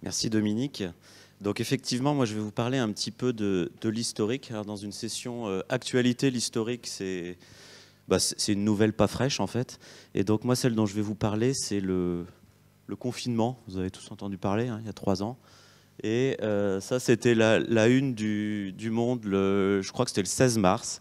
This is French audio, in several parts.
Merci Dominique. Donc effectivement, moi je vais vous parler un petit peu de l'historique. Alors dans une session actualité, l'historique c'est une nouvelle pas fraîche en fait. Et donc moi celle dont je vais vous parler c'est le confinement. Vous avez tous entendu parler, hein, il y a 3 ans. Et ça c'était la une du Monde, je crois que c'était le 16 mars.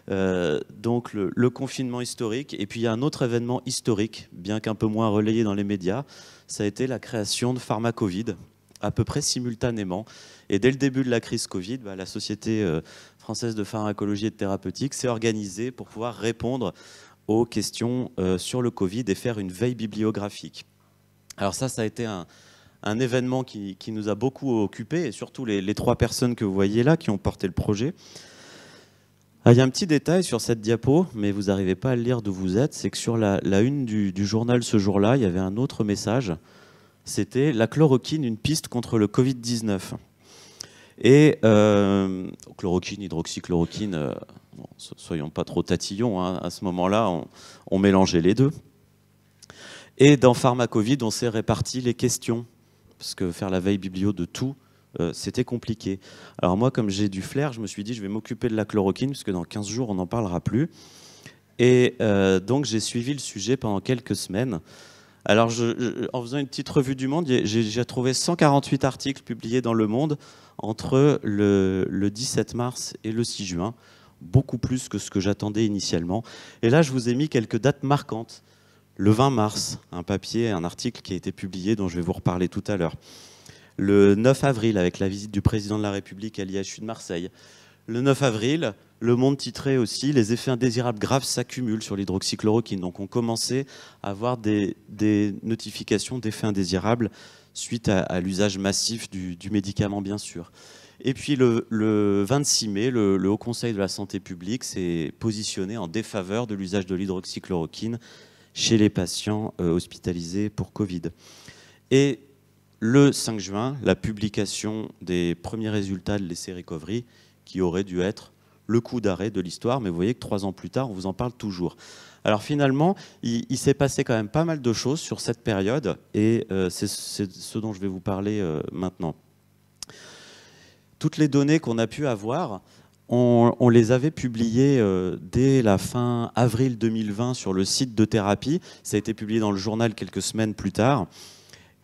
Donc le confinement historique. Et puis il y a un autre événement historique, bien qu'un peu moins relayé dans les médias, ça a été la création de Pharmacovid, à peu près simultanément. Et dès le début de la crise Covid, la Société française de pharmacologie et de thérapeutique s'est organisée pour pouvoir répondre aux questions sur le Covid et faire une veille bibliographique. Alors ça a été un événement qui nous a beaucoup occupés, et surtout les 3 personnes que vous voyez là qui ont porté le projet. Il y a un petit détail sur cette diapo, mais vous n'arrivez pas à le lire d'où vous êtes, c'est que sur la une du journal ce jour-là, il y avait un autre message. C'était la chloroquine, une piste contre le Covid-19. Et chloroquine, hydroxychloroquine, soyons pas trop tatillons, hein, à ce moment-là, on mélangeait les deux. Et dans Pharmacovid, on s'est réparti les questions, parce que faire la veille biblio de tout, c'était compliqué. Alors moi, comme j'ai du flair, je me suis dit, je vais m'occuper de la chloroquine, parce que dans 15 jours, on n'en parlera plus. Et donc, j'ai suivi le sujet pendant quelques semaines. Alors, en faisant une petite revue du Monde, j'ai trouvé 148 articles publiés dans Le Monde entre le 17 mars et le 6 juin, beaucoup plus que ce que j'attendais initialement. Et là, je vous ai mis quelques dates marquantes. Le 20 mars, un article qui a été publié, dont je vais vous reparler tout à l'heure. Le 9 avril, avec la visite du président de la République à l'IHU de Marseille. Le 9 avril, Le Monde titrait aussi « Les effets indésirables graves s'accumulent sur l'hydroxychloroquine ». Donc on commençait à avoir des notifications d'effets indésirables suite à l'usage massif du médicament, bien sûr. Et puis le 26 mai, le Haut Conseil de la Santé publique s'est positionné en défaveur de l'usage de l'hydroxychloroquine chez les patients hospitalisés pour Covid. Et le 5 juin, la publication des premiers résultats de l'essai Recovery, qui aurait dû être le coup d'arrêt de l'histoire, mais vous voyez que 3 ans plus tard, on vous en parle toujours. Alors finalement, il s'est passé quand même pas mal de choses sur cette période, et c'est ce dont je vais vous parler maintenant. Toutes les données qu'on a pu avoir, on les avait publiées dès la fin avril 2020 sur le site de thérapie. Ça a été publié dans le journal quelques semaines plus tard.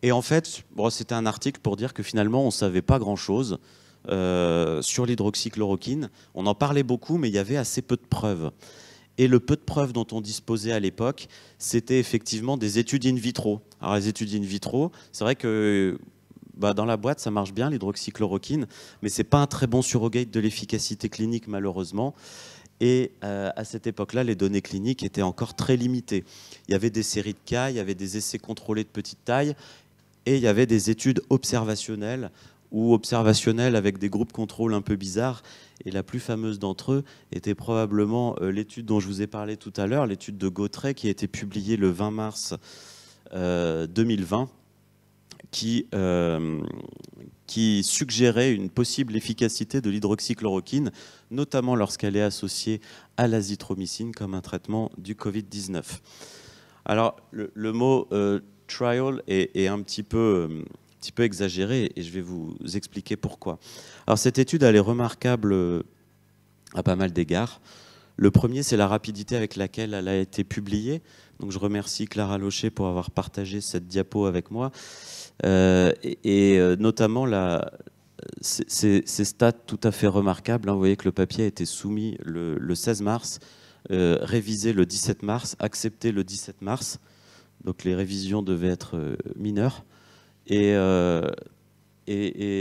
Et en fait, c'était un article pour dire que finalement, on ne savait pas grand-chose sur l'hydroxychloroquine. On en parlait beaucoup, mais il y avait assez peu de preuves. Et le peu de preuves dont on disposait à l'époque, c'était effectivement des études in vitro. Alors les études in vitro, c'est vrai que dans la boîte, ça marche bien, l'hydroxychloroquine, mais ce n'est pas un très bon surrogate de l'efficacité clinique, malheureusement. Et à cette époque-là, les données cliniques étaient encore très limitées. Il y avait des séries de cas, il y avait des essais contrôlés de petite taille, et il y avait des études observationnelles ou observationnelles avec des groupes contrôle un peu bizarres. Et la plus fameuse d'entre eux était probablement l'étude dont je vous ai parlé tout à l'heure, l'étude de Gautret, qui a été publiée le 20 mars 2020, qui suggérait une possible efficacité de l'hydroxychloroquine, notamment lorsqu'elle est associée à l'azithromycine comme un traitement du Covid-19. Alors, le mot trial est un petit peu exagéré, et je vais vous expliquer pourquoi. Alors, cette étude, elle est remarquable à pas mal d'égards. Le premier, c'est la rapidité avec laquelle elle a été publiée. Donc, je remercie Clara Locher pour avoir partagé cette diapo avec moi. Notamment ces stats tout à fait remarquables. Hein. Vous voyez que le papier a été soumis le 16 mars, révisé le 17 mars, accepté le 17 mars. Donc les révisions devaient être mineures. Et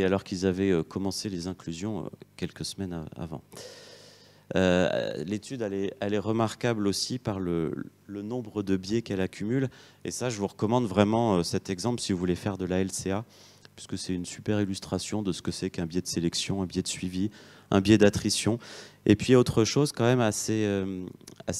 alors qu'ils avaient commencé les inclusions quelques semaines avant. L'étude, elle est remarquable aussi par le nombre de biais qu'elle accumule. Et ça, je vous recommande vraiment cet exemple si vous voulez faire de la LCA, puisque c'est une super illustration de ce que c'est qu'un biais de sélection, un biais de suivi, un biais d'attrition. Et puis autre chose quand même assez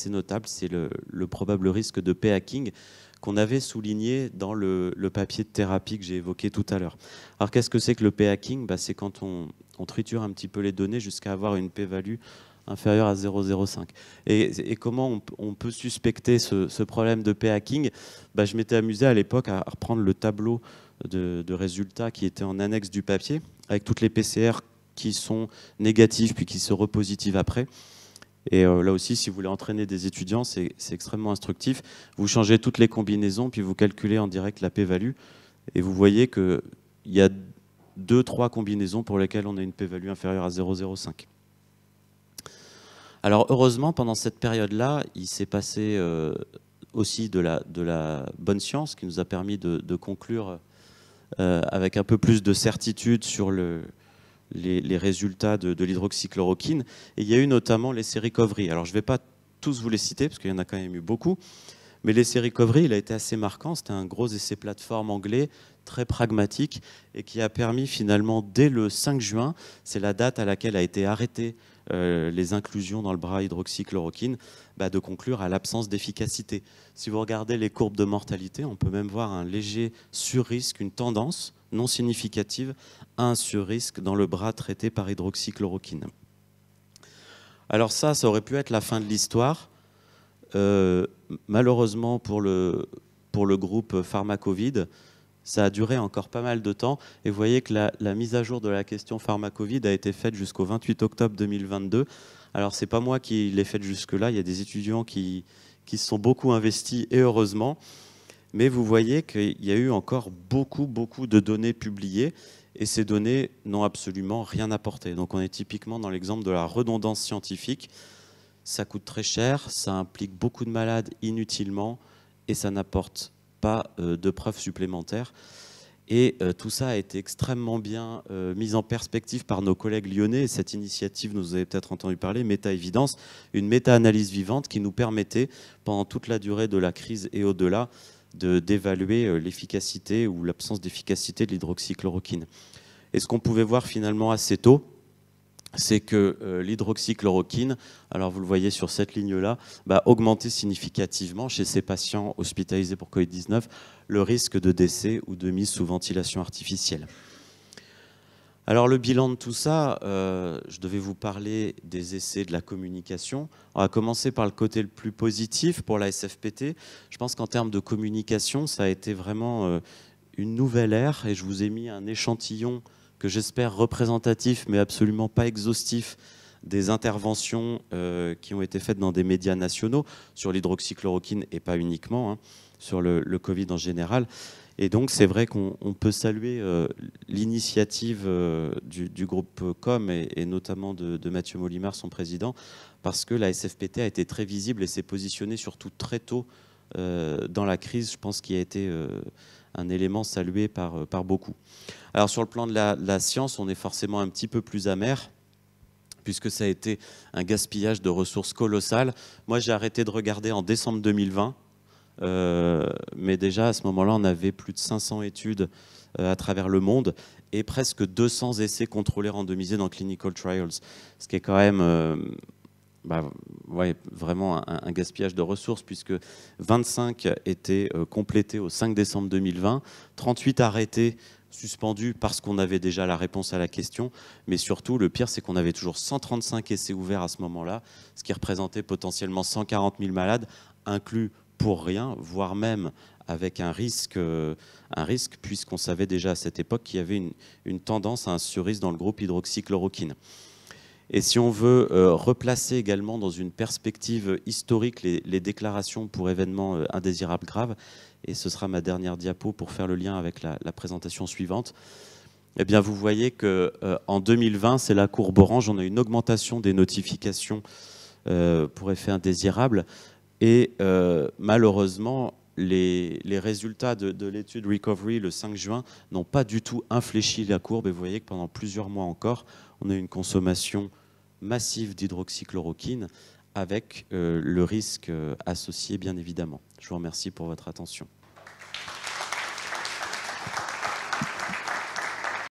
notable, c'est le probable risque de p-hacking qu'on avait souligné dans le papier de thérapie que j'ai évoqué tout à l'heure. Alors qu'est-ce que c'est que le p-hacking ? C'est quand on triture un petit peu les données jusqu'à avoir une p-value inférieur à 0,05. Et comment on peut suspecter ce problème de p-hacking ? Je m'étais amusé à l'époque à reprendre le tableau de résultats qui étaient en annexe du papier, avec toutes les PCR qui sont négatives puis qui se repositivent après. Et là aussi, si vous voulez entraîner des étudiants, c'est extrêmement instructif. Vous changez toutes les combinaisons, puis vous calculez en direct la p-value, et vous voyez qu'il y a 2-3 combinaisons pour lesquelles on a une p-value inférieure à 0,05. Alors heureusement, pendant cette période-là, il s'est passé aussi de la bonne science qui nous a permis de conclure avec un peu plus de certitude sur les résultats de l'hydroxychloroquine. Et il y a eu notamment l'essai Recovery. Alors je ne vais pas tous vous les citer, parce qu'il y en a quand même eu beaucoup, mais l'essai Recovery, il a été assez marquant. C'était un gros essai plateforme anglais, très pragmatique, et qui a permis finalement, dès le 5 juin, c'est la date à laquelle a été arrêtée les inclusions dans le bras hydroxychloroquine, de conclure à l'absence d'efficacité. Si vous regardez les courbes de mortalité, on peut même voir un léger surrisque, une tendance non significative à un surrisque dans le bras traité par hydroxychloroquine. Alors ça aurait pu être la fin de l'histoire. Malheureusement pour le groupe Pharmacovid, ça a duré encore pas mal de temps. Et vous voyez que la mise à jour de la question Pharmacovid a été faite jusqu'au 28 octobre 2022. Alors, ce n'est pas moi qui l'ai faite jusque-là. Il y a des étudiants qui se sont beaucoup investis, et heureusement. Mais vous voyez qu'il y a eu encore beaucoup de données publiées. Et ces données n'ont absolument rien apporté. Donc, on est typiquement dans l'exemple de la redondance scientifique. Ça coûte très cher, ça implique beaucoup de malades inutilement, et ça n'apporte pas de preuves supplémentaires. Et tout ça a été extrêmement bien mis en perspective par nos collègues lyonnais. Et cette initiative, vous avez peut-être entendu parler, Méta-Évidence, une méta-analyse vivante qui nous permettait, pendant toute la durée de la crise et au-delà, d'évaluer l'efficacité ou l'absence d'efficacité de l'hydroxychloroquine. Et ce qu'on pouvait voir finalement assez tôt, c'est que l'hydroxychloroquine, alors vous le voyez sur cette ligne-là, augmentait significativement chez ces patients hospitalisés pour Covid-19 le risque de décès ou de mise sous ventilation artificielle. Alors le bilan de tout ça, je devais vous parler des essais de la communication. On va commencer par le côté le plus positif pour la SFPT. Je pense qu'en termes de communication, ça a été vraiment une nouvelle ère, et je vous ai mis un échantillon que j'espère représentatif, mais absolument pas exhaustif, des interventions qui ont été faites dans des médias nationaux sur l'hydroxychloroquine, et pas uniquement, sur le Covid en général. Et donc c'est vrai qu'on peut saluer l'initiative du groupe COM et notamment de Mathieu Molimar, son président, parce que la SFPT a été très visible et s'est positionnée surtout très tôt dans la crise. Je pense qu'il a été un élément salué par beaucoup. Alors sur le plan de la science, on est forcément un petit peu plus amer, puisque ça a été un gaspillage de ressources colossales. Moi, j'ai arrêté de regarder en décembre 2020, mais déjà à ce moment-là, on avait plus de 500 études à travers le monde et presque 200 essais contrôlés randomisés dans Clinical Trials, ce qui est quand même vraiment un gaspillage de ressources, puisque 25 étaient complétés au 5 décembre 2020, 38 arrêtés, suspendus parce qu'on avait déjà la réponse à la question, mais surtout, le pire, c'est qu'on avait toujours 135 essais ouverts à ce moment-là, ce qui représentait potentiellement 140 000 malades, inclus pour rien, voire même avec un risque puisqu'on savait déjà à cette époque qu'il y avait une tendance à un surrisque dans le groupe hydroxychloroquine. Et si on veut replacer également dans une perspective historique les déclarations pour événements indésirables graves, et ce sera ma dernière diapo pour faire le lien avec la présentation suivante, eh bien vous voyez qu'en 2020, c'est la courbe orange, on a une augmentation des notifications pour effets indésirables, et malheureusement, les résultats de l'étude Recovery le 5 juin n'ont pas du tout infléchi la courbe, et vous voyez que pendant plusieurs mois encore, on a une consommation massive d'hydroxychloroquine avec le risque associé, bien évidemment. Je vous remercie pour votre attention.